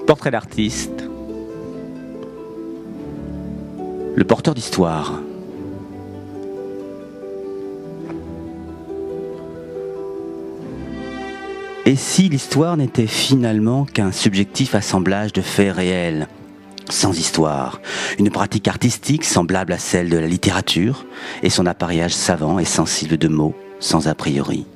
Portrait d'artiste. Le porteur d'histoire. Et si l'histoire n'était finalement qu'un subjectif assemblage de faits réels, sans histoire, une pratique artistique semblable à celle de la littérature et son appareillage savant et sensible de mots, sans a priori.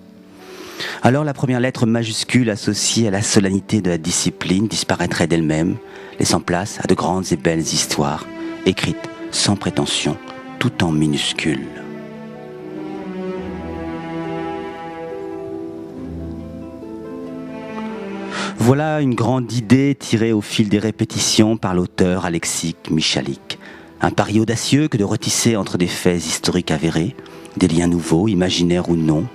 Alors la première lettre majuscule associée à la solennité de la discipline disparaîtrait d'elle-même, laissant place à de grandes et belles histoires, écrites sans prétention, tout en minuscules. Voilà une grande idée tirée au fil des répétitions par l'auteur Aleksik Michalik. Un pari audacieux que de retisser entre des faits historiques avérés, des liens nouveaux, imaginaires ou non,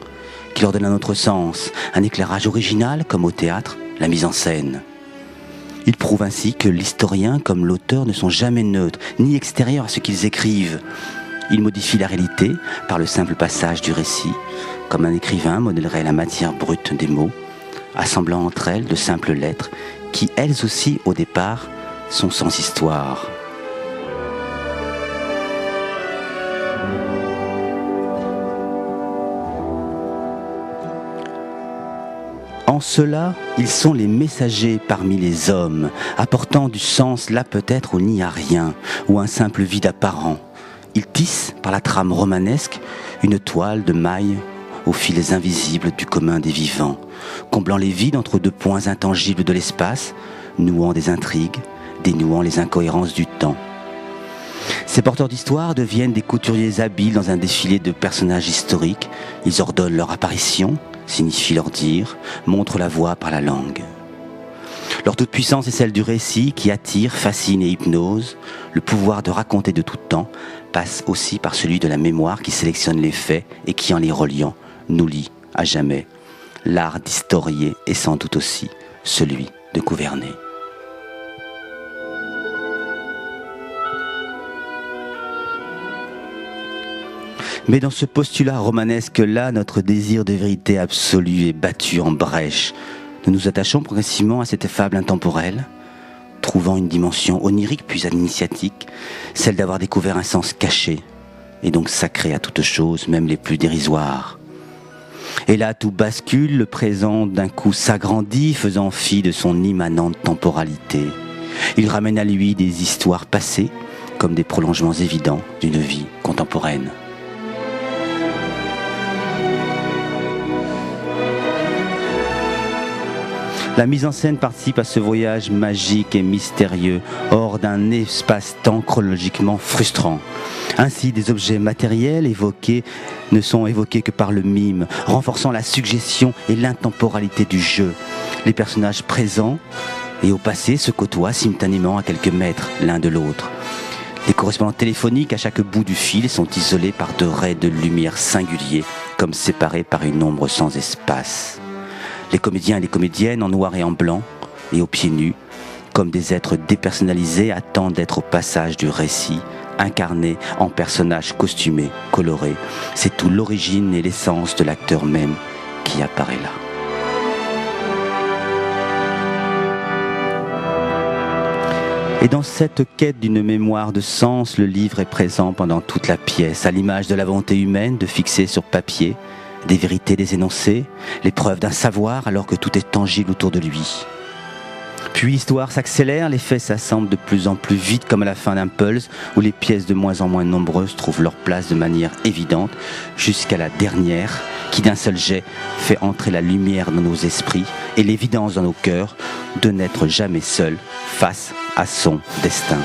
qui leur donnent un autre sens, un éclairage original comme au théâtre, la mise en scène. Il prouve ainsi que l'historien comme l'auteur ne sont jamais neutres, ni extérieurs à ce qu'ils écrivent. Ils modifient la réalité par le simple passage du récit, comme un écrivain modèlerait la matière brute des mots, assemblant entre elles de simples lettres qui, elles aussi, au départ, sont sans histoire. En cela, ils sont les messagers parmi les hommes, apportant du sens là peut-être où il n'y a rien, ou un simple vide apparent. Ils tissent, par la trame romanesque, une toile de mailles aux fils invisibles du commun des vivants, comblant les vides entre deux points intangibles de l'espace, nouant des intrigues, dénouant les incohérences du temps. Ces porteurs d'histoire deviennent des couturiers habiles dans un défilé de personnages historiques. Ils ordonnent leur apparition, signifient leur dire, montrent la voie par la langue. Leur toute-puissance est celle du récit qui attire, fascine et hypnose. Le pouvoir de raconter de tout temps passe aussi par celui de la mémoire qui sélectionne les faits et qui, en les reliant, nous lie à jamais. L'art d'historier est sans doute aussi celui de gouverner. Mais dans ce postulat romanesque-là, notre désir de vérité absolue est battu en brèche. Nous nous attachons progressivement à cette fable intemporelle, trouvant une dimension onirique puis initiatique, celle d'avoir découvert un sens caché, et donc sacré à toute chose, même les plus dérisoires. Et là, tout bascule, le présent d'un coup s'agrandit, faisant fi de son immanente temporalité. Il ramène à lui des histoires passées, comme des prolongements évidents d'une vie contemporaine. La mise en scène participe à ce voyage magique et mystérieux, hors d'un espace-temps chronologiquement frustrant. Ainsi, des objets matériels évoqués ne sont évoqués que par le mime, renforçant la suggestion et l'intemporalité du jeu. Les personnages présents et au passé se côtoient simultanément à quelques mètres l'un de l'autre. Les correspondants téléphoniques à chaque bout du fil sont isolés par deux raies de lumière singuliers, comme séparés par une ombre sans espace. Les comédiens et les comédiennes en noir et en blanc, et aux pieds nus, comme des êtres dépersonnalisés, attendent d'être au passage du récit, incarnés en personnages costumés, colorés. C'est tout l'origine et l'essence de l'acteur même qui apparaît là. Et dans cette quête d'une mémoire de sens, le livre est présent pendant toute la pièce, à l'image de la volonté humaine de fixer sur papier des vérités, des énoncés, les preuves d'un savoir alors que tout est tangible autour de lui. Puis l'histoire s'accélère, les faits s'assemblent de plus en plus vite comme à la fin d'un Pulse où les pièces de moins en moins nombreuses trouvent leur place de manière évidente jusqu'à la dernière qui d'un seul jet fait entrer la lumière dans nos esprits et l'évidence dans nos cœurs de n'être jamais seul face à son destin.